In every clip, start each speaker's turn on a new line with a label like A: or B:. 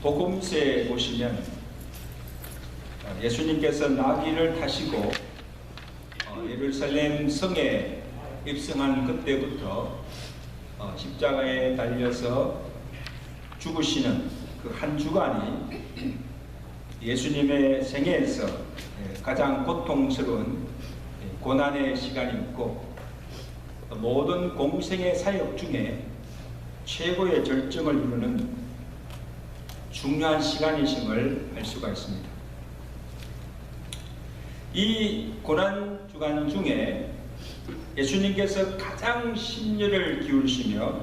A: 복음서에 보시면 예수님께서 나귀를 타시고 예루살렘 성에 입성한 그때부터 십자가에 달려서 죽으시는 그 한 주간이 예수님의 생애에서 가장 고통스러운 고난의 시간이었고, 모든 공생의 사역 중에 최고의 절정을 이루는 중요한 시간이심을 알 수가 있습니다. 이 고난주간 중에 예수님께서 가장 심려를 기울이시며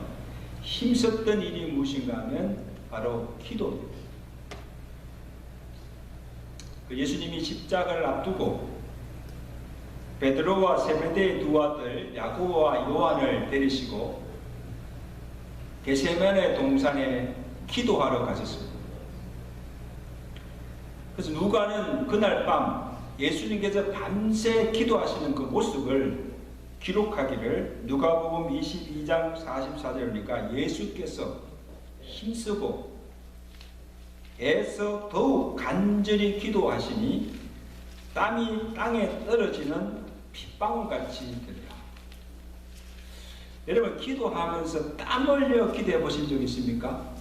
A: 힘썼던 일이 무엇인가 하면 바로 기도입니다. 예수님이 십자가를 앞두고 베드로와 세베대의 두 아들 야고보와 요한을 데리시고 게세마네 동산에 기도하러 가셨습니다. 그래서 누가는 그날 밤 예수님께서 밤새 기도하시는 그 모습을 기록하기를, 누가복음 22장 44절이니까 예수께서 힘쓰고 애써 더욱 간절히 기도하시니 땀이 땅에 떨어지는 핏방울같이 되리라. 여러분, 기도하면서 땀 흘려 기도해 보신 적 있습니까?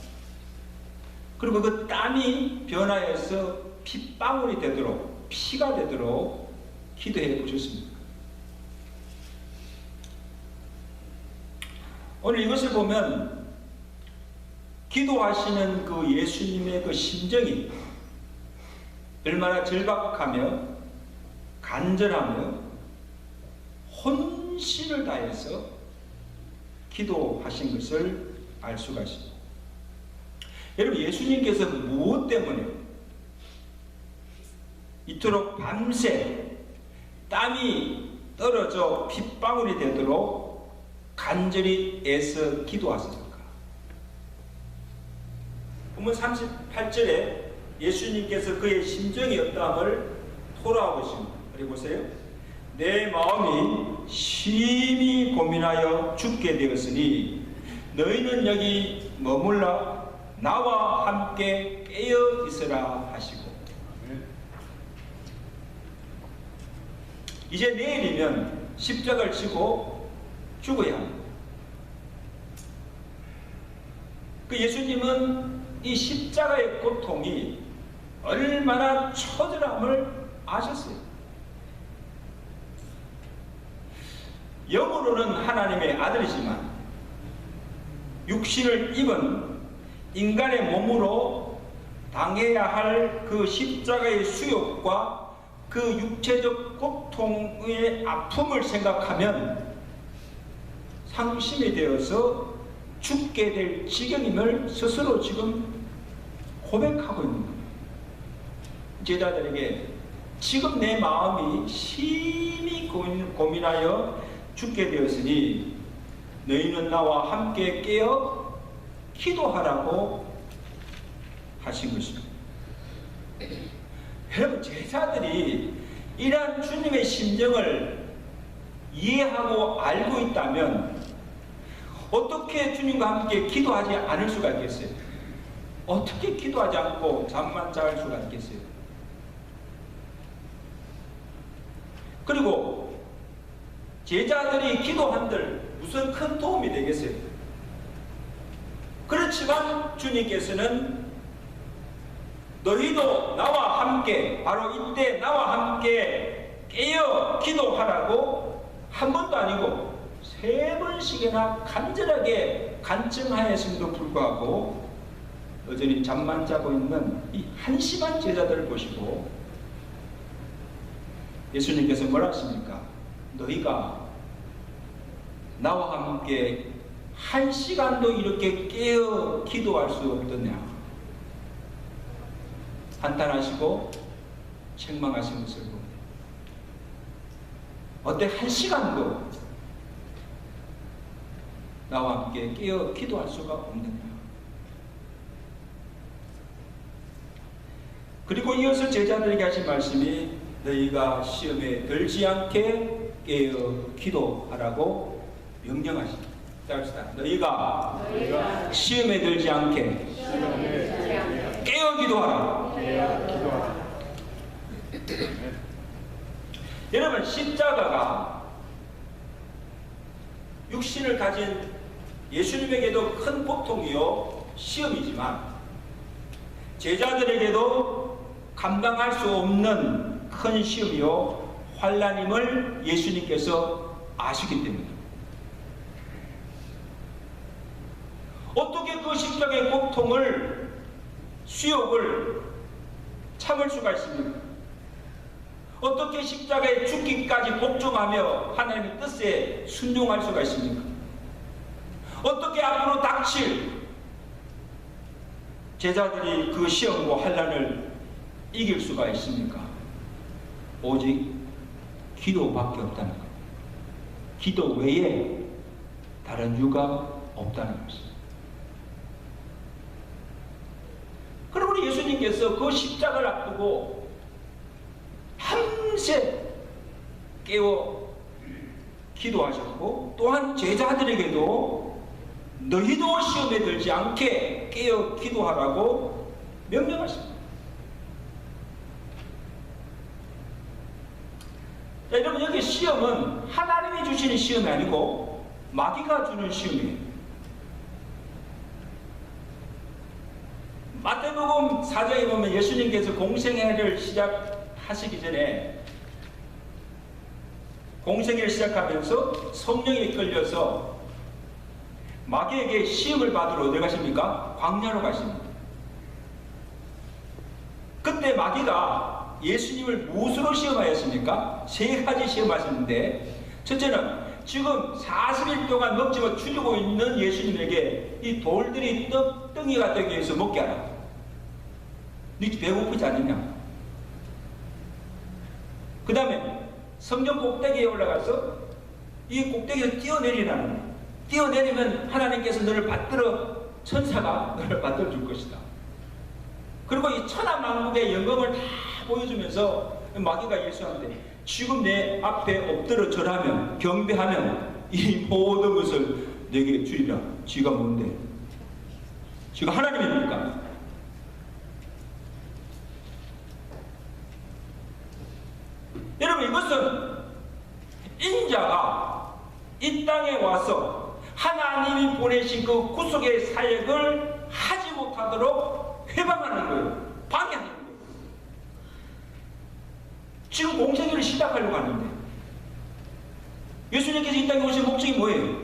A: 그리고 그 땀이 변화해서 핏방울이 되도록, 피가 되도록 기도해 보셨습니까? 오늘 이것을 보면 기도하시는 그 예수님의 그 심정이 얼마나 절박하며 간절하며 혼신을 다해서 기도하신 것을 알 수가 있습니다. 여러분, 예수님께서 무엇 때문에 이토록 밤새 땀이 떨어져 핏방울이 되도록 간절히 애써 기도하셨습니까? 본문 38절에 예수님께서 그의 심정이 어떠함을 돌아보십니다. 그리고 보세요. 내 마음이 심히 고민하여 죽게 되었으니 너희는 여기 머물라 나와 함께 깨어 있으라 하시고, 이제 내일이면 십자가를 지고 죽어야 합니다. 그 예수님은 이 십자가의 고통이 얼마나 처절함을 아셨어요. 영으로는 하나님의 아들이지만 육신을 입은 인간의 몸으로 당해야 할 그 십자가의 수욕과 그 육체적 고통의 아픔을 생각하면 상심이 되어서 죽게 될 지경임을 스스로 지금 고백하고 있는 거예요. 제자들에게 지금 내 마음이 심히 고민하여 죽게 되었으니 너희는 나와 함께 깨어 기도하라고 하신 것입니다. 여러분, 제자들이 이러한 주님의 심정을 이해하고 알고 있다면 어떻게 주님과 함께 기도하지 않을 수가 있겠어요? 어떻게 기도하지 않고 잠만 잘 수가 있겠어요? 그리고 제자들이 기도한들 무슨 큰 도움이 되겠어요? 그렇지만 주님께서는 너희도 나와 함께, 바로 이때 나와 함께 깨어 기도하라고 한 번도 아니고 3번씩이나 간절하게 간청하였음에도 불구하고 여전히 잠만 자고 있는 이 한심한 제자들을 보시고 예수님께서 뭐라 하십니까? 너희가 나와 함께 1시간도 이렇게 깨어 기도할 수 없더냐? 한탄하시고 책망하신 것을 보면 어때 1시간도 나와 함께 깨어 기도할 수가 없느냐? 그리고 이어서 제자들에게 하신 말씀이 너희가 시험에 들지 않게 깨어 기도하라고 명령하십니다. 자, 합시다. 너희가 시험에 들지 않게 깨어 기도하라. 여러분, 십자가가 육신을 가진 예수님에게도 큰 고통이요 시험이지만 제자들에게도 감당할 수 없는 큰 시험이요 환난임을 예수님께서 아시기 때문에 어떻게 그 십자가의 고통을 수욕을 참을 수가 있습니까? 어떻게 십자가에 죽기까지 복종하며 하나님의 뜻에 순종할 수가 있습니까? 어떻게 앞으로 닥칠 제자들이 그 시험과 환난을 이길 수가 있습니까? 오직 기도밖에 없다는 것. 기도 외에 다른 이유가 없다는 것입니다. 그러므로 예수님께서 그 십자가를 앞두고 밤새 깨워 기도하셨고 또한 제자들에게도 너희도 시험에 들지 않게 깨어 기도하라고 명령하십니다. 자, 여러분, 여기 시험은 하나님이 주시는 시험이 아니고 마귀가 주는 시험이에요. 마태복음 4장에 보면 예수님께서 공생애를 시작하시기 전에 공생애를 시작하면서 성령에 이끌려서 마귀에게 시험을 받으러 어디 가십니까? 광야로 가십니다. 그때 마귀가 예수님을 무엇으로 시험하였습니까? 세 가지 시험하셨는데 첫째는 지금 40일 동안 먹지 못 추리고 있는 예수님에게 이 돌들이 떡덩이가 되기 위해서 먹게 하라. 네 배고프지 않느냐? 그 다음에 성전 꼭대기에 올라가서 이 꼭대기에서 뛰어내리라는 거예요. 뛰어내리면 하나님께서 너를 받들어 천사가 너를 받들어 줄 것이다. 그리고 이 천하만국의 영광을 다 보여주면서 마귀가 예수한테 지금 내 앞에 엎드려 절하면 경배하면 이 모든 것을 내게 주리라. 지가 뭔데? 지가 하나님입니까? 여러분, 이것은 인자가 이 땅에 와서 하나님이 보내신 그 구속의 사역을 하지 못하도록 회방하는 거예요. 방해하는 거예요. 지금 공생애를 시작하려고 하는데 예수님께서 이 땅에 오신 목적이 뭐예요?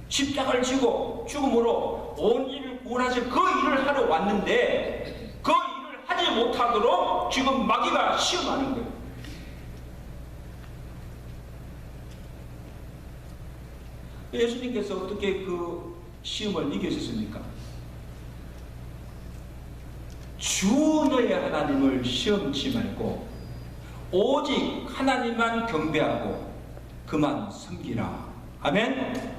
A: 십자가를 지고 죽음으로 온 일을 구원하실 그 일을 하러 왔는데 그 일을 하지 못하도록 지금 마귀가 시험하는 거예요. 예수님께서 어떻게 그 시험을 이기셨습니까? 주 너의 하나님을 시험치 말고 오직 하나님만 경배하고 그만 섬기라. 아멘.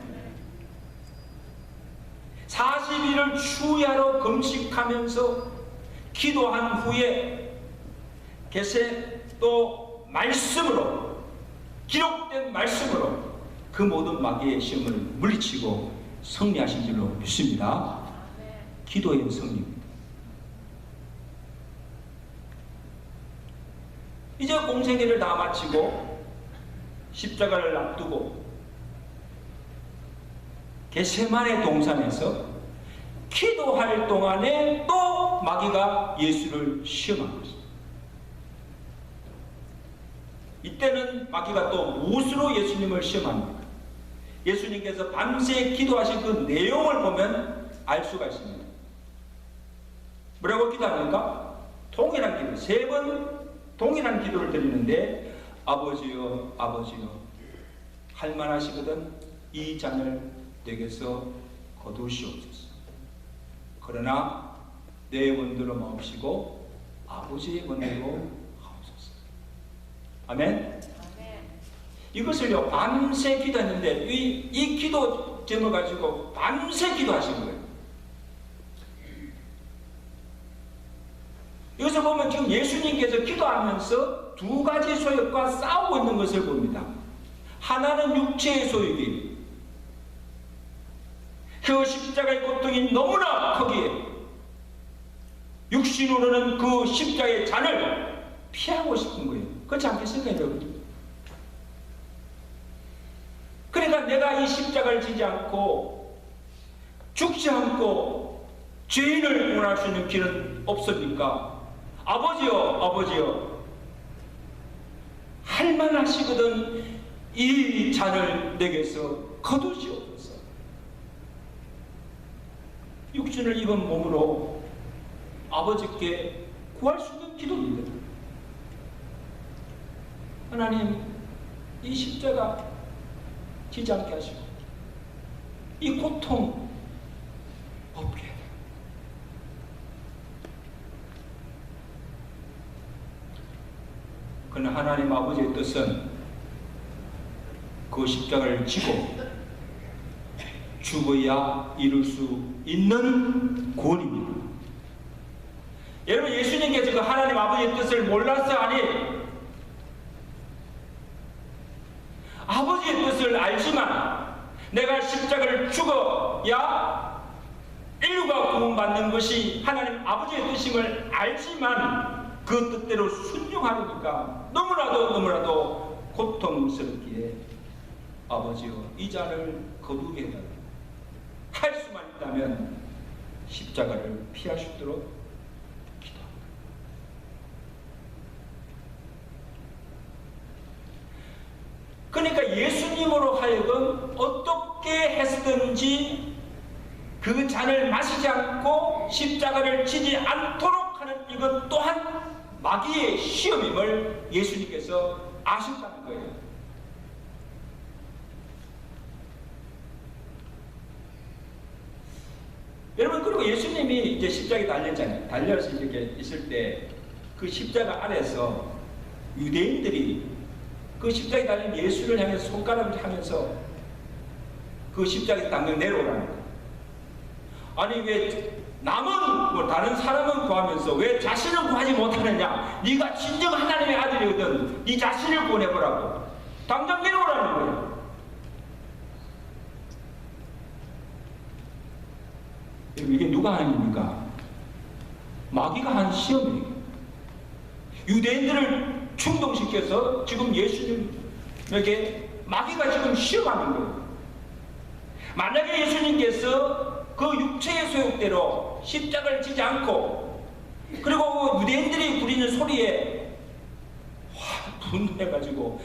A: 40일을 주야로 금식하면서 기도한 후에 또 말씀으로 기록된 말씀으로 그 모든 마귀의 시험을 물리치고 승리하신 줄로 믿습니다. 기도의 승리입니다. 이제 공생애를 다 마치고 십자가를 앞두고 겟세마네 동산에서 기도할 동안에 또 마귀가 예수를 시험한 것입니다. 이때는 마귀가 또 무엇으로 예수님을 시험합니까? 예수님께서 밤새 기도하신 그 내용을 보면 알 수가 있습니다. 뭐라고 기도합니까? 동일한 기도, 3번 동일한 기도를 드리는데 아버지여 아버지여 할만하시거든 이 잔을 내게서 거두시옵소서. 그러나 내 원대로 마옵시고 아버지의 원대로 하옵소서. 아멘. 이것을요 밤새 기도했는데 이 기도 제목 가지고 밤새 기도하신 거예요. 여기서 보면 지금 예수님께서 기도하면서 두 가지 소욕과 싸우고 있는 것을 봅니다. 하나는 육체의 소욕이 그 십자가의 고통이 너무나 크기에 육신으로는 그 십자가의 잔을 피하고 싶은 거예요. 그렇지 않겠습니까, 여러분? 그러니까 내가 이 십자가를 지지 않고 죽지 않고 죄인을 구원할 수 있는 길은 없습니까? 아버지여, 아버지여, 할만하시거든 이 잔을 내게서 거두시옵소서. 육신을 입은 몸으로 아버지께 구할 수 있는 기도입니다. 하나님, 이 십자가 지지 않게 하시고 이 고통 없게 해라. 그러나 하나님 아버지의 뜻은 그 십자가를 지고 죽어야 이룰 수 있는 구원입니다. 여러분, 예수님께서 그 하나님 아버지의 뜻을 몰라서 아니, 아버지의 뜻을 알지만 내가 십자가를 죽어야 인류가 구원받는 것이 하나님 아버지의 뜻임을 알지만 그 뜻대로 순종하려니까 너무나도 고통스럽기에 아버지여, 이 잔을 거두게 해달라. 할 수만 있다면 십자가를 피할 수 있도록 기도합니다. 그러니까 예수님으로 하여금 어떻게 했든지 그 잔을 마시지 않고 십자가를 지지 않도록 하는 이것 또한 마귀의 시험임을 예수님께서 아셨다는 거예요. 여러분, 그리고 예수님이 이제 십자가에 달렸잖아요. 달려서 이렇게 있을 때 그 십자가 아래서 유대인들이 그 십자가에 달린 예수를 향해서 손가락을 하면서 그 십자가에 당겨 내려오라는 거예요. 아니, 왜 남은 뭐 다른 사람은 구하면서 왜 자신을 구하지 못하느냐? 네가 진정 하나님의 아들이거든. 네 자신을 구원해보라고. 당장 내려오라는 거예요. 이게 누가 한 일입니까? 마귀가 한 시험이에요. 유대인들을 충동시켜서 지금 예수님에게 마귀가 지금 시험하는 거예요. 만약에 예수님께서 그 육체의 소욕대로 십자가를 지지 않고 그리고 유대인들이 부리는 소리에 분해가지고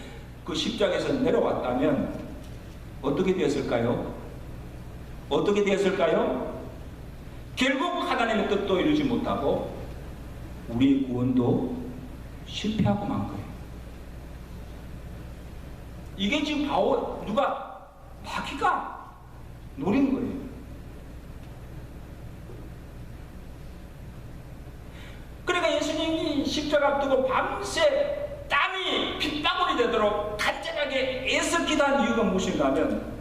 A: 그 십자가에서 내려왔다면 어떻게 되었을까요? 어떻게 되었을까요? 결국 하나님의 뜻도 이루지 못하고 우리의 구원도 실패하고 만 거예요. 이게 지금 바로 누가? 마귀가 노린 거예요. 그러니까 예수님이 십자가 앞두고 밤새 땀이 핏방울이 되도록 간절하게 애써 기도한 이유가 무엇인가 하면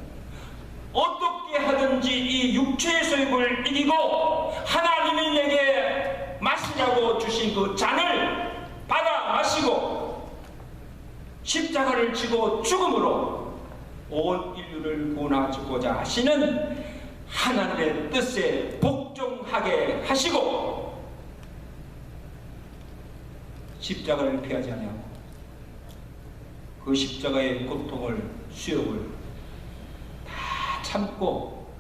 A: 어떻게 하든지 이 육체의 소욕을 이기고 하나님이 내게 마시라고 주신 그 잔을 받아 마시고 십자가를 지고 죽음으로 온 인류를 구원하고자 하시는 하나님의 뜻에 복종하게 하시고 십자가를 피하지 아니하고 그 십자가의 고통을 수욕을 다 참고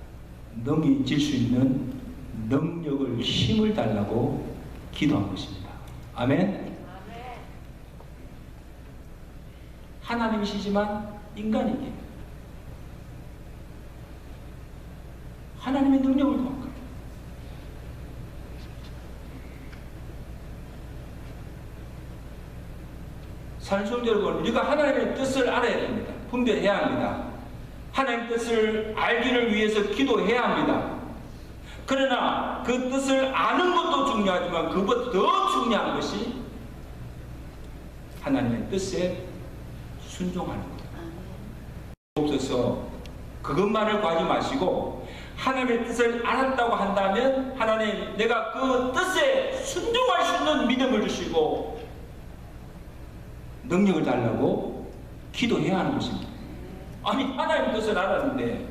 A: 넘길 수 있는 능력을 힘을 달라고 기도한 것입니다. 아멘. 하나님이시지만 인간이기에 하나님의 능력을 구한 거예요. 산성 여러분, 우리가 하나님의 뜻을 알아야 됩니다. 분별해야 합니다. 하나님의 뜻을 알기를 위해서 기도해야 합니다. 그러나 그 뜻을 아는 것도 중요하지만 그것보다 더 중요한 것이 하나님의 뜻에 순종하는 거예요. 없어서 그것만을 구하지 마시고 하나님의 뜻을 알았다고 한다면 하나님, 내가 그 뜻에 순종할 수 있는 믿음을 주시고 능력을 달라고 기도해야 하는 것입니다. 아니, 하나님 뜻을 알았는데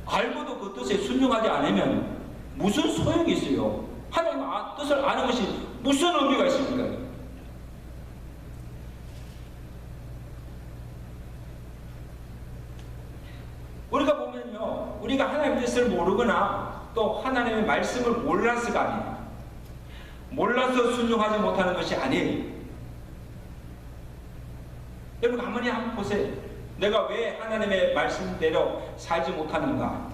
A: 알고도 그 뜻에 순종하지 않으면 무슨 소용이 있어요? 하나님 그것을 아는 것이 무슨 의미가 있습니까? 우리가 보면요, 우리가 하나님의 뜻을 모르거나 또 하나님의 말씀을 몰라서가 아니에요. 몰라서 순종하지 못하는 것이 아니에요. 여러분 가만히 한번 보세요. 내가 왜 하나님의 말씀대로 살지 못하는가?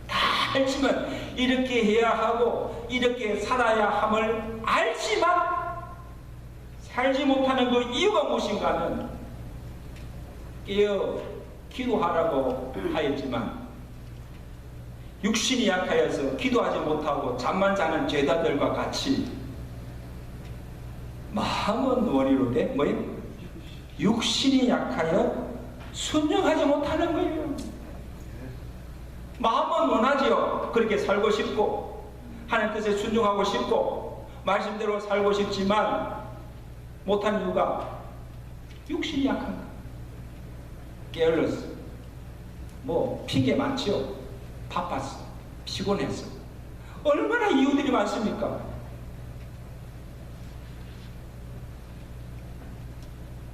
A: 다 알지만 이렇게 해야 하고 이렇게 살아야 함을 알지만 살지 못하는 그 이유가 무엇인가 하면 깨어 기도하라고 하였지만 육신이 약하여서 기도하지 못하고 잠만 자는 죄자들과 같이 마음은 원이로 돼? 뭐예요? 육신이 약하여 순종하지 못하는 거예요. 마음은 원하지요. 그렇게 살고 싶고 하나님 뜻에 순종하고 싶고 말씀대로 살고 싶지만 못한 이유가 육신이 약한 거예요. 게을렀어. 뭐 핑계 많지요. 바빴어. 피곤했어. 얼마나 이유들이 많습니까?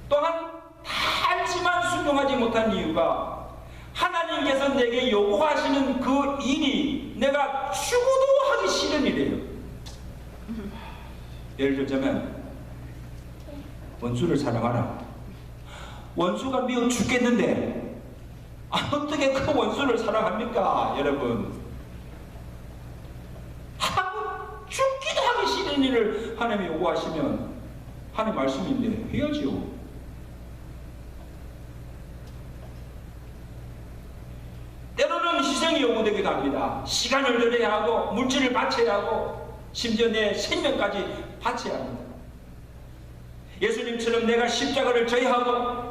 A: 또한 다 알지만 순종하지 못한 이유가 하나님께서 내게 요구하시는 그 일이 내가 죽어도 하기 싫은 일이에요. 예를 들자면 원수를 사랑하라. 원수가 미워 죽겠는데 어떻게 그 원수를 사랑합니까? 여러분, 죽기도 하기 싫은 일을 하나님이 요구하시면 하나님 말씀인데 해야지요. 때로는 희생이 요구되기도 합니다. 시간을 들여야 하고 물질을 바쳐야 하고 심지어 내 생명까지 바쳐야 합니다. 예수님처럼 내가 십자가를 져야 하고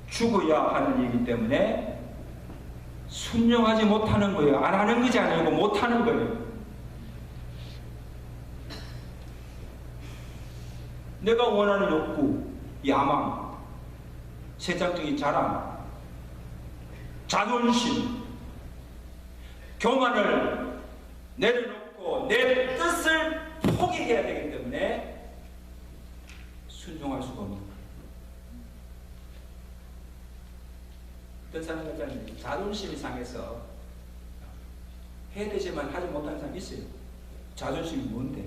A: 죽어야 하는 일이기 때문에 순종하지 못하는 거예요. 안 하는 것이 아니고 못하는 거예요. 내가 원하는 욕구, 야망, 세상적인 자랑, 자존심, 교만을 내려놓고 내 뜻을 포기해야 되기 때문에 순종할 수가 없는 거예요. 어떤 사람 같잖아요. 자존심이 상해서 해야 되지만 하지 못하는 사람이 있어요. 자존심이 뭔데?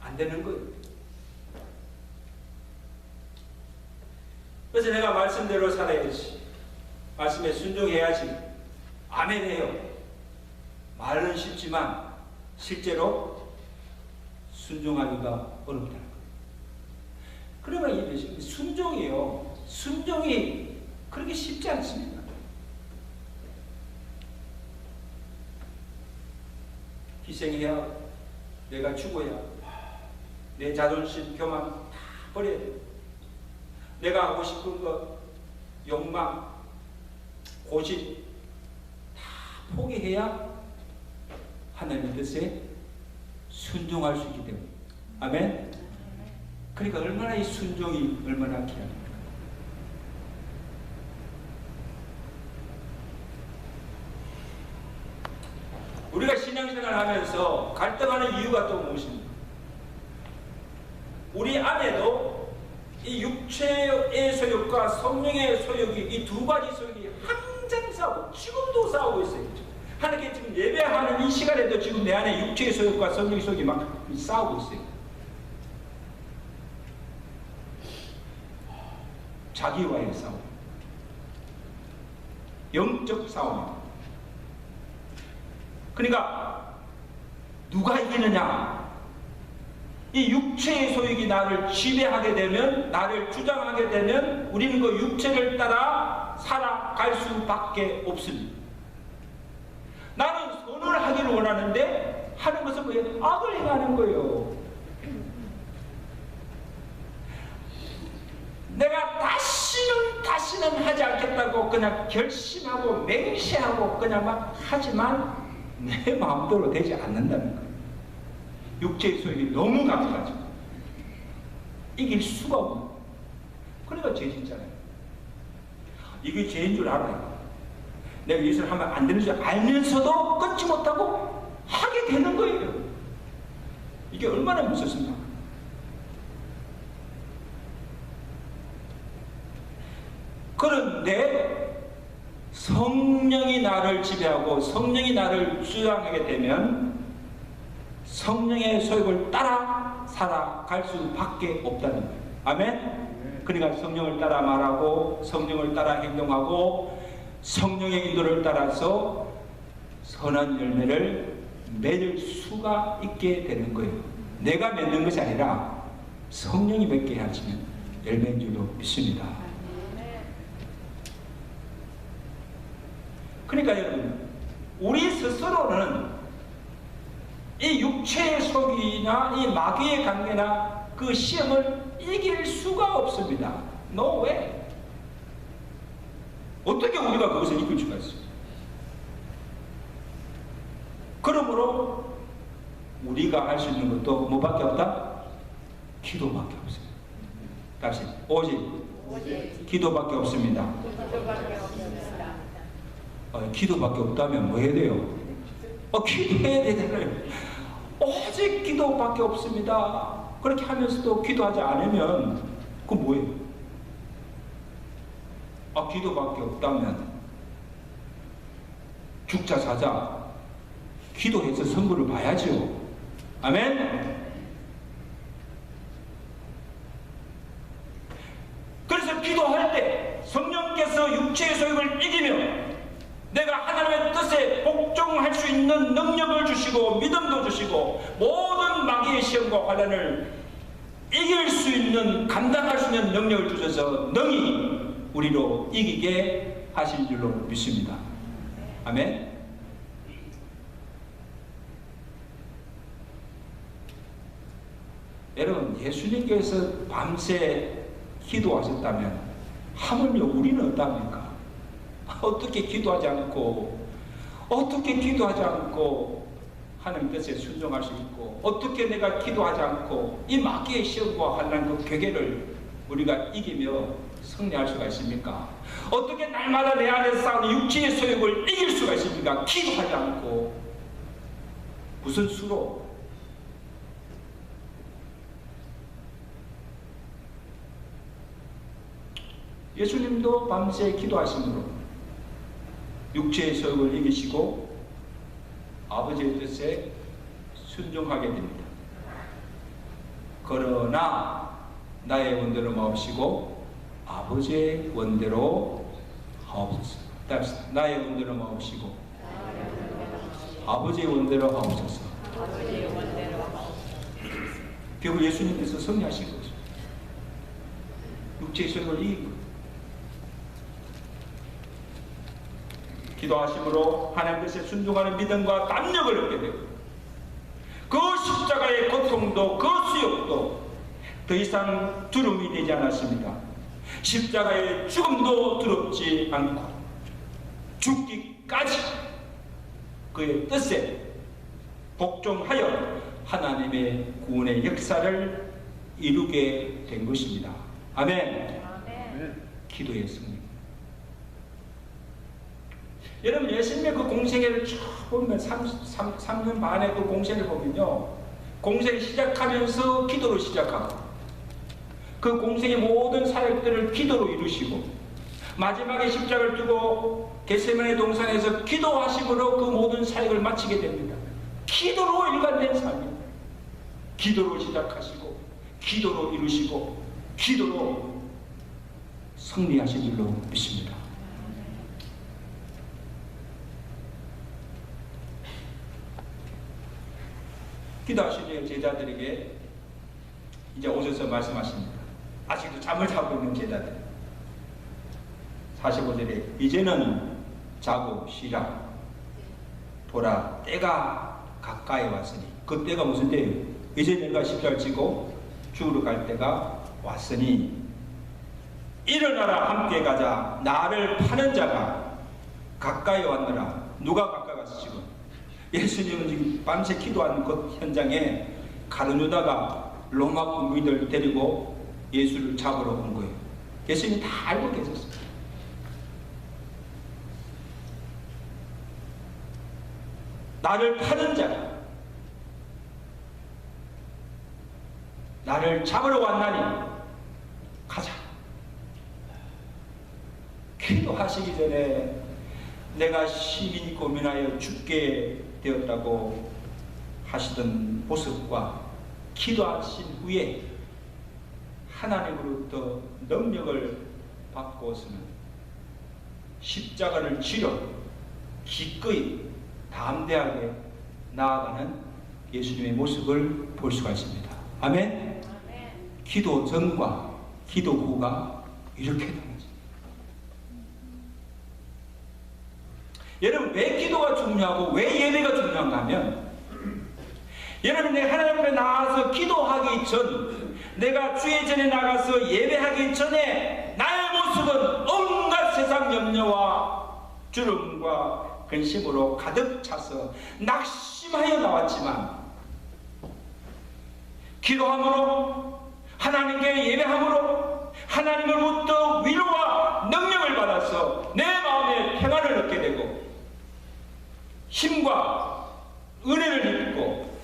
A: 안 되는 거예요. 그래서 내가 말씀대로 살아야지. 말씀에 순종해야지. 아멘 해요. 말은 쉽지만 실제로 순종하기가 어렵다는 거예요. 그러면 이 순종이요. 순종이 그렇게 쉽지 않습니다. 희생해야, 내가 죽어야, 내 자존심, 교만 다 버려야 돼요. 내가 하고 싶은 것, 욕망, 고집 다 포기해야 하나님의 뜻에 순종할 수 있기 때문에. 아멘. 그러니까 얼마나 이 순종이 얼마나 귀합니까? 우리가 신앙생활 하면서 갈등하는 이유가 또 무엇입니까? 우리 안에도 이 육체의 소욕과 성령의 소욕이, 이 두 가지 소욕이 항상 싸우고 지금도 싸우고 있어요. 하나님께 지금 예배하는 이 시간에도 지금 내 안에 육체의 소욕과 성령의 소욕이 막 싸우고 있어요. 자기와의 싸움, 영적 싸움입니다. 그러니까 누가 이기느냐? 이 육체의 소욕이 나를 지배하게 되면, 나를 주장하게 되면 우리는 그 육체를 따라 살아갈 수밖에 없습니다. 나는 선을 하기를 원하는데 하는 것은 뭐예요? 악을 행하는 거예요. 내가 다시는 하지 않겠다고 그냥 결심하고 맹세하고 그냥 막 하지만 내 마음대로 되지 않는다는 거예요. 육체의 소욕이 너무 강해가지고 이길 수가 없는 거예요. 그러니까 죄 짓잖아요. 이게 죄인 줄 알아요. 내가 예수를 하면 안 되는 줄 알면서도 끊지 못하고 하게 되는 거예요. 이게 얼마나 무섭습니까? 그런데 성령이 나를 지배하고 성령이 나를 주장하게 되면 성령의 소욕을 따라 살아갈 수밖에 없다는 거예요. 아멘? 그러니까 성령을 따라 말하고 성령을 따라 행동하고 성령의 인도를 따라서 선한 열매를 맺을 수가 있게 되는 거예요. 내가 맺는 것이 아니라 성령이 맺게 하시면 열매인 줄로 믿습니다. 그러니까 여러분, 우리 스스로는 이 육체의 속이나 이 마귀의 관계나 그 시험을 이길 수가 없습니다. No way. 어떻게 우리가 그것을 이길 수가 있어요? 그러므로 우리가 할 수 있는 것도 뭐밖에 없다? 기도밖에 없어요. 다시 오직 기도밖에 없습니다. 기도밖에 없다면 뭐 해야 돼요? 기도해야 되잖아요. 오직 기도밖에 없습니다. 그렇게 하면서도 기도하지 않으면 그건 뭐예요? 기도밖에 없다면 죽자 사자 기도해서 선물을 봐야죠. 아멘? 그래서 기도할 때 성령께서 육체의 소욕을 이기며 내가 하나님의 뜻에 복종할 수 있는 능력을 주시고 믿음도 주시고 모든 마귀의 시험과 환난을 이길 수 있는 감당할 수 있는 능력을 주셔서 능히 우리로 이기게 하실 줄로 믿습니다. 아멘. 여러분, 예수님께서 밤새 기도하셨다면 하물며 우리는 어떻습니까? 어떻게 기도하지 않고 하나님 뜻에 순종할 수 있고 어떻게 내가 기도하지 않고 이 마귀의 시험과 환난 그 괴계를 우리가 이기며 승리할 수가 있습니까? 어떻게 날마다 내 안에 싸우는 육체의 소욕을 이길 수가 있습니까? 기도하지 않고 무슨 수로? 예수님도 밤새 기도하심으로 육체의 소욕을 이기시고 아버지의 뜻에 순종하게 됩니다. 그러나 나의 원대로 마옵시고 아버지의 원대로 하옵소서. 나의 원대로 마옵시고 아버지의 원대로 하옵소서. 결국 예수님께서 승리하신 거죠. 육체의 소욕을 이긴 거죠. 기도하심으로 하나님 뜻에 순종하는 믿음과 담력을 얻게 되고 그 십자가의 고통도 그 수욕도 더 이상 두려움이 되지 않았습니다. 십자가의 죽음도 두렵지 않고 죽기까지 그의 뜻에 복종하여 하나님의 구원의 역사를 이루게 된 것입니다. 아멘. 기도의 승리. 여러분, 예수님의 그 공생애를 쭉 보면 3년 반의 그 공생을 보면요, 공생을 시작하면서 기도로 시작하고 그 공생의 모든 사역들을 기도로 이루시고 마지막에 십자가를 두고 겟세마네 동산에서 기도하심으로 그 모든 사역을 마치게 됩니다. 기도로 일관된 삶입니다. 기도로 시작하시고 기도로 이루시고 기도로 승리하신 줄로 믿습니다. 기도하시는 제자들에게 이제 오셔서 말씀하십니다. 아직도 잠을 자고 있는 제자들. 45절에 이제는 자고 쉬라. 보라, 때가 가까이 왔으니. 그 때가 무슨 때예요? 이제 내가 십자가를 지고 죽으러 갈 때가 왔으니 일어나라, 함께 가자. 나를 파는 자가 가까이 왔느라. 누가 가까이 왔어 지금? 예수님은 지금 밤새 기도하는 그 현장에 가룟 유다가 로마 군부인들 데리고 예수를 잡으러 온 거예요. 예수님이 다 알고 계셨어요. 나를 파는 자가 나를 잡으러 왔나니 가자. 기도하시기 전에 내가 심히 고민하여 죽게 되었다고 하시던 모습과 기도하신 후에 하나님으로부터 능력을 받고서는 십자가를 지려 기꺼이 담대하게 나아가는 예수님의 모습을 볼 수가 있습니다. 아멘. 기도 전과 기도 후가 이렇게 되는 거죠. 여러분, 왜 기도가 중요하고 왜 예배가 중요한가 하면, 여러분이 하나님 앞에 나가서 기도하기 전, 내가 주의 전에 나가서 예배하기 전에 나의 모습은 온갖 세상 염려와 주름과 근심으로 가득 차서 낙심하여 나왔지만, 기도함으로 하나님께 예배함으로 하나님으로부터 위로와 능력을 받아서 내 마음에 평안을 얻게 되고 힘과 은혜를 입고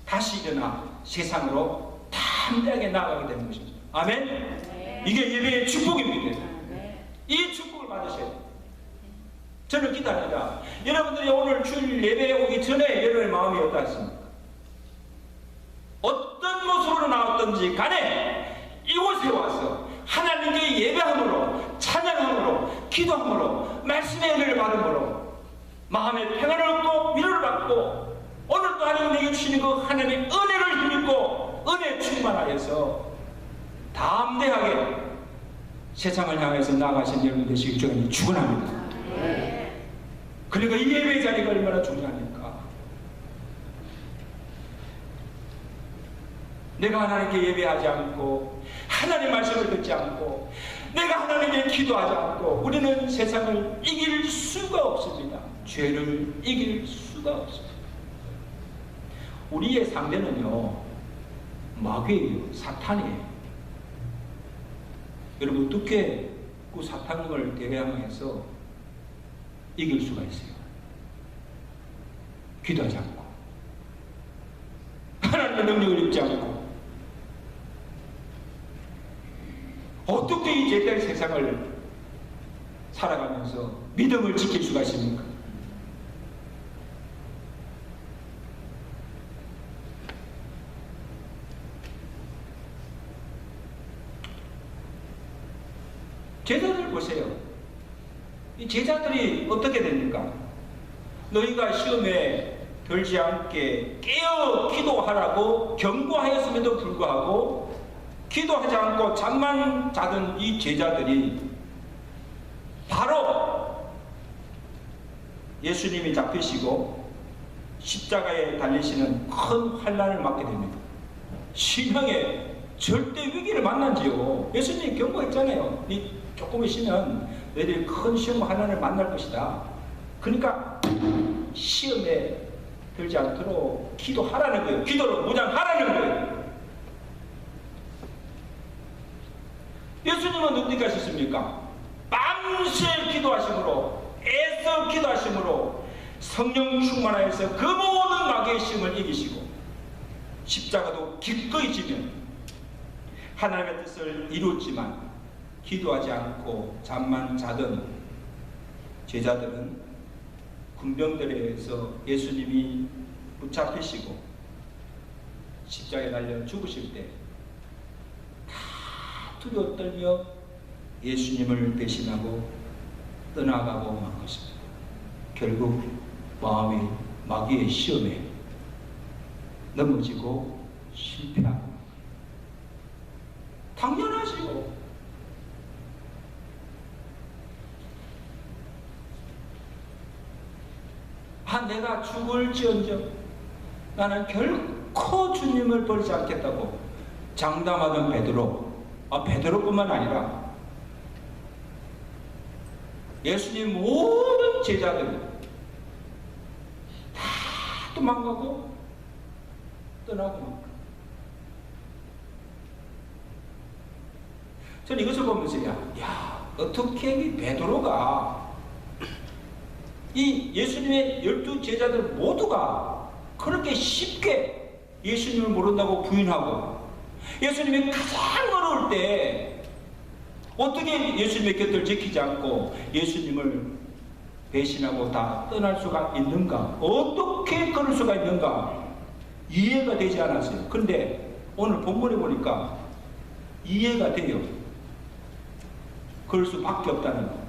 A: 다시 일어나 세상으로 담대하게 나아가게 되는 것입니다. 아멘. 이게 예배의 축복입니다. 이 축복을 받으셔야 돼요. 저는 기도합니다. 여러분들이 오늘 주일 예배에 오기 전에 여러분의 마음이 어떠했습니까? 어떤 모습으로 나왔든지 간에 이곳에 와서 하나님께 예배함으로, 찬양함으로, 기도함으로, 말씀의 은혜를 받음으로 마음의 평안을 얻고 위로를 받고, 오늘 또 하나님에게 주시는 그 하나님의 은혜를 힘입고 은혜에 충만하여서 담대하게 세상을 향해서 나아가신 여러분 되시길 주님 축원합니다. 그러니까 이 예배 자리가 얼마나 중요합니까? 내가 하나님께 예배하지 않고 하나님의 말씀을 듣지 않고 내가 하나님께 기도하지 않고 우리는 세상을 이길 수가 없습니다. 죄를 이길 수가 없습니다. 우리의 상대는요, 마귀예요. 사탄이에요. 여러분, 어떻게 그 사탄을 대항해서 이길 수가 있어요? 기도하지 않고 하나님의 능력을 입지 않고 어떻게 이 죄된 세상을 살아가면서 믿음을 지킬 수가 있습니까? 제자들 보세요. 이 제자들이 어떻게 됩니까? 너희가 시험에 들지 않게 깨어 기도하라고 경고하였음에도 불구하고 기도하지 않고 잠만 자던 이 제자들이 바로 예수님이 잡히시고 십자가에 달리시는 큰 환난을 맞게 됩니다. 신앙의 절대 위기를 만난지요. 예수님이 경고했잖아요. 네 조금 있으면 너희들이 큰 시험 환난을 만날 것이다. 그러니까 시험에 들지 않도록 기도하라는 거예요. 기도로 무장하라는 거예요. 예수님은 어떻게 하셨습니까? 밤새 기도하심으로, 애써 기도하심으로 성령 충만하여서 그 모든 마귀의 시험을 이기시고 십자가도 기꺼이 지면 하나님의 뜻을 이뤘지만 기도하지 않고 잠만 자던 제자들은 군병들에 의해서 예수님이 붙잡히시고 십자가에 달려 죽으실 때 다 두려워 떨며 예수님을 배신하고 떠나가고 만 것입니다. 결국 마음이 마귀의 시험에 넘어지고 실패하고 당연하지요. 내가 죽을지언정 나는 결코 주님을 버리지 않겠다고 장담하던 베드로, 베드로뿐만 아니라 예수님 모든 제자들이 다 도망가고 떠나고. 저는 이것을 보면서 야 어떻게 이 베드로가 이 예수님의 12 제자들 모두가 그렇게 쉽게 예수님을 모른다고 부인하고, 예수님이 가장 어려울 때 어떻게 예수님의 곁을 지키지 않고 예수님을 배신하고 다 떠날 수가 있는가? 어떻게 그럴 수가 있는가? 이해가 되지 않았어요. 그런데 오늘 본문에 보니까 이해가 돼요. 그럴 수밖에 없다는 거.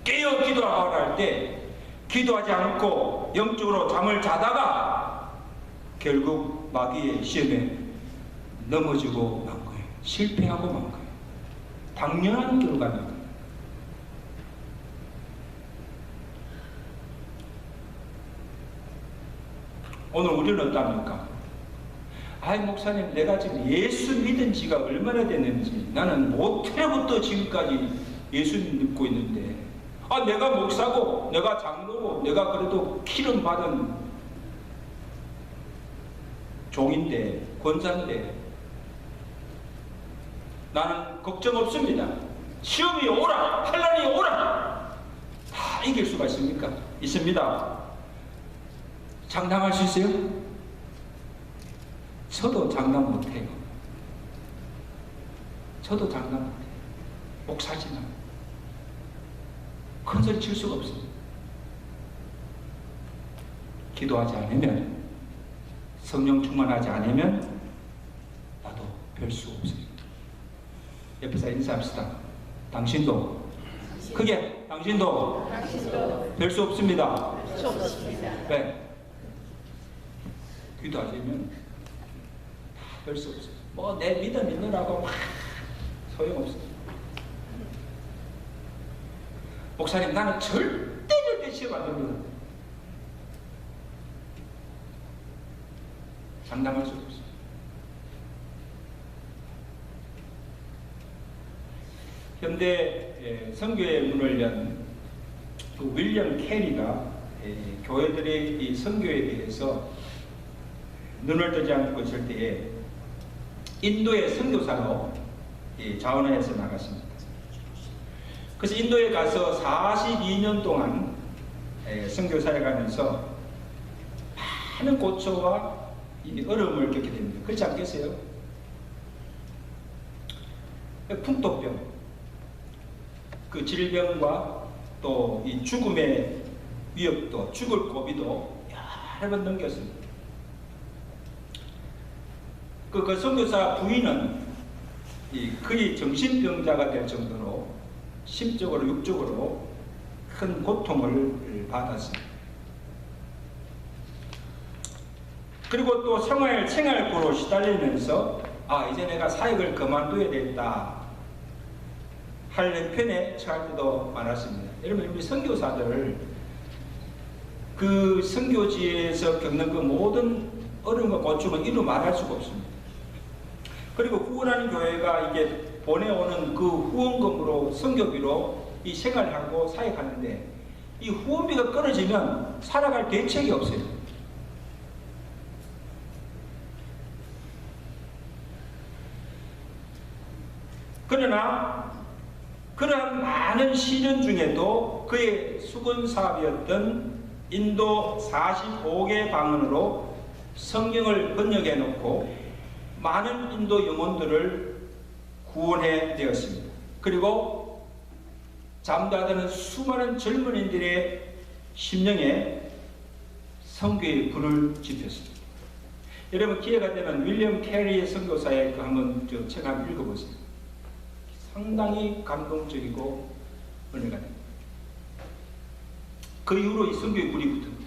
A: 깨어 기도하라 할 때 기도하지 않고 영적으로 잠을 자다가 결국 마귀의 시험에 넘어지고 만 거예요. 실패하고 만 거예요. 당연한 결과입니다. 오늘 우리는 어떻습니까? 아이 목사님, 내가 지금 예수 믿은 지가 얼마나 됐는지, 나는 모태부터 지금까지 예수님 믿고 있는데, 내가 목사고 내가 장로고 내가 그래도 기름 받은 종인데, 권사인데 나는 걱정 없습니다. 시험이 오라, 환난이 오라, 다 이길 수가 있습니까? 있습니다. 장담할 수 있어요? 저도 장담 못해요. 저도 장담 못해요. 목사지만 큰 소리 칠 수가 없어요. 기도하지 않으면, 성령 충만하지 않으면 나도 별 수 없어요. 옆에서 인사합시다. 당신도, 크게, 당신도 별 수 없습니다. 네. 기도하시면 별 수 없어요. 뭐 내 믿음 있느라고 소용없어요. 목사님, 나는 절대 시험 안 됩니다. 장담할 수 없어요. 현대 선교의 문을 연 그 윌리엄 캐리가 교회들의 이 선교에 대해서 눈을 뜨지 않고 있을 때에 인도의 선교사로 자원해서 나갔습니다. 그래서 인도에 가서 42년 동안 선교사에 가면서 많은 고초와 어려움을 겪게 됩니다. 그렇지 않겠어요? 풍토병, 그 질병과 또 이 죽음의 위협도, 죽을 고비도 여러 번 넘겼습니다. 그 선교사 부인은 거의 정신병자가 될 정도로 심적으로 육적으로 큰 고통을 받았습니다. 그리고 또 생활고로 시달리면서 이제 내가 사역을 그만둬야 되겠다 할 편에 처할 때도 많았습니다. 여러분, 우리 선교사들 그 선교지에서 겪는 그 모든 어려움과 고충은 이루 말할 수가 없습니다. 그리고 후원하는 교회가 이게 보내오는 그 후원금으로, 선교비로 이 생활하고 사역하는데, 이 후원비가 끊어지면 살아갈 대책이 없어요. 그러나 그러한 많은 시련 중에도 그의 수건 사업이었던 인도 45개 방언으로 성경을 번역해 놓고 많은 인도 영혼들을 구원해 되었습니다. 그리고 잠자드는 수많은 젊은이들의 심령에 선교의 불을 지폈습니다. 여러분, 기회가 되면 윌리엄 캐리의 선교사의 그 한번 책 한번 읽어보세요. 상당히 감동적이고 은혜가 됩니다. 그 이후로 이 선교의 불이 붙습니다.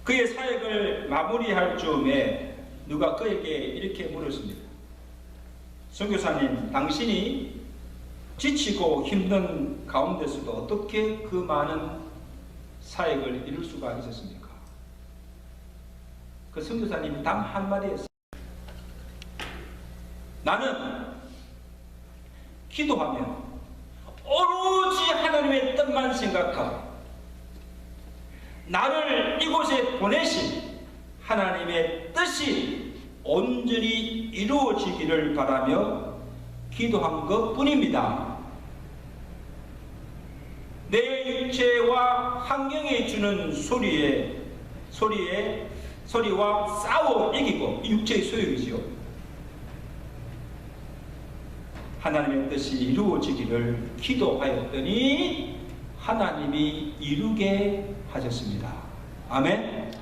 A: 그의 사역을 마무리할 즈음에 누가 그에게 이렇게 물었습니다. 선교사님, 당신이 지치고 힘든 가운데서도 어떻게 그 많은 사역을 이룰 수가 있었습니까? 그 선교사님이 단 한마디 했습니다. 나는 기도하면 오로지 하나님의 뜻만 생각하고 나를 이곳에 보내신 하나님의 뜻이 온전히 이루어지기를 바라며 기도한 것 뿐입니다. 육체와 환경에 주는 소리와 싸워 이기고, 이 육체의 소욕이죠. 하나님의 뜻이 이루어지기를 기도하였더니 하나님이 이루게 하셨습니다. 아멘.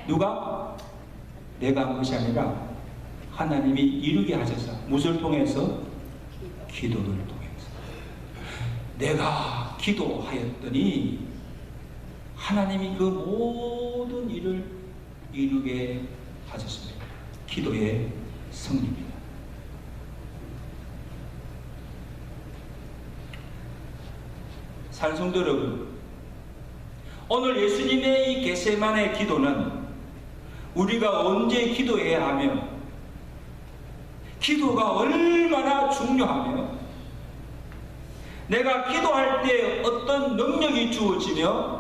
A: 누가? 내가 한 것이 아니라 하나님이 이루게 하셔서. 무엇을 통해서? 기도를 통해서. 내가 기도하였더니 하나님이 그 모든 일을 이루게 하셨습니다. 기도의 승리입니다. 산성도 여러분, 오늘 예수님의 이 겟세마네 기도는 우리가 언제 기도해야 하며, 기도가 얼마나 중요하며, 내가 기도할 때 어떤 능력이 주어지며,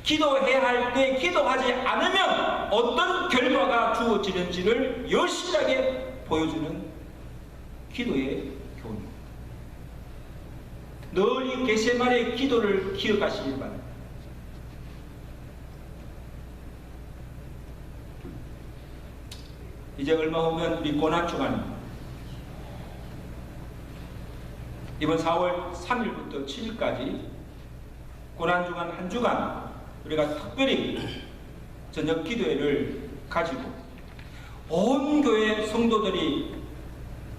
A: 기도해야 할 때 기도하지 않으면 어떤 결과가 주어지는지를 여실하게 보여주는 기도의 교훈입니다. 늘 이 겟세마네 기도를 기억하시길 바랍니다. 이제 얼마 후면 우리 고난주간입니다. 이번 4월 3일부터 7일까지 고난주간 한 주간 우리가 특별히 저녁 기도회를 가지고 온 교회 성도들이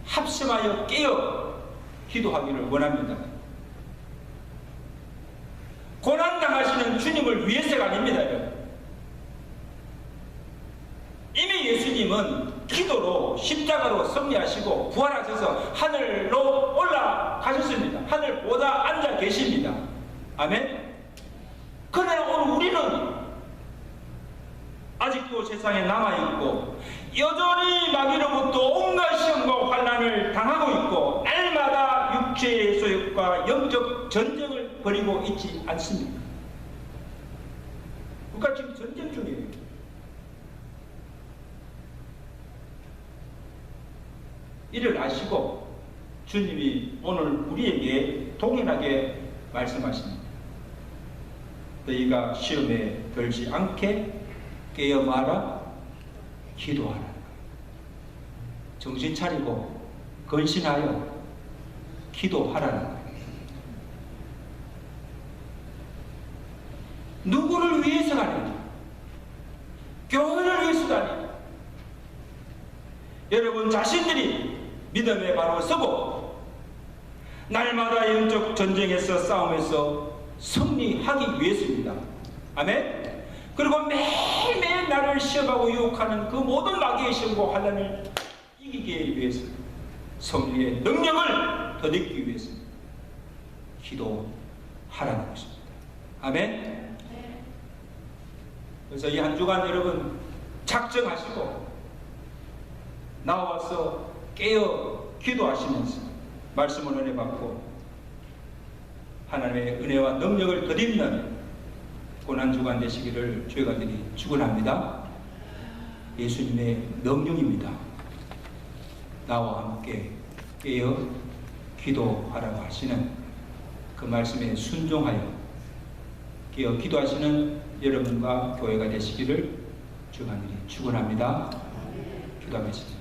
A: 합심하여 깨어 기도하기를 원합니다. 고난당하시는 주님을 위해서가 아닙니다, 여러분. 이미 예수님은 기도로 십자가로 승리하시고 부활하셔서 하늘로 올라가셨습니다. 하늘보다 앉아 계십니다. 아멘. 그러나 오늘 우리는 아직도 세상에 남아있고 여전히 마귀로부터 온갖 시험과 환난을 당하고 있고 날마다 육체의 소욕과 영적 전쟁을 벌이고 있지 않습니까? 우리가 지금 전쟁 중이에요. 이를 아시고 주님이 오늘 우리에게 동일하게 말씀하십니다. 너희가 시험에 들지 않게 깨어 마라, 기도하라. 정신 차리고 근신하여 기도하라는 거예요. 누구를 위해서가 아니라 교회를 위해서가 아니라 여러분 자신들이 믿음에 바로 서고 날마다 영적 전쟁에서 싸움에서 승리하기 위해서입니다. 아멘. 그리고 매일매일 나를 시험하고 유혹하는 그 모든 마귀의 시험과 환난을 이기기 위해서, 성령의 능력을 더얻기 위해서 기도하라는 것입니다. 아멘. 그래서 이 한 주간 여러분 작정하시고 나와서 깨어 기도하시면서 말씀을 은혜 받고 하나님의 은혜와 능력을 덧입는 고난주간 되시기를 주의 간절히 축원합니다. 예수님의 명령입니다. 나와 함께 깨어 기도하라고 하시는 그 말씀에 순종하여 깨어 기도하시는 여러분과 교회가 되시기를 주의 간절히 축원합니다. 기도하겠습니다.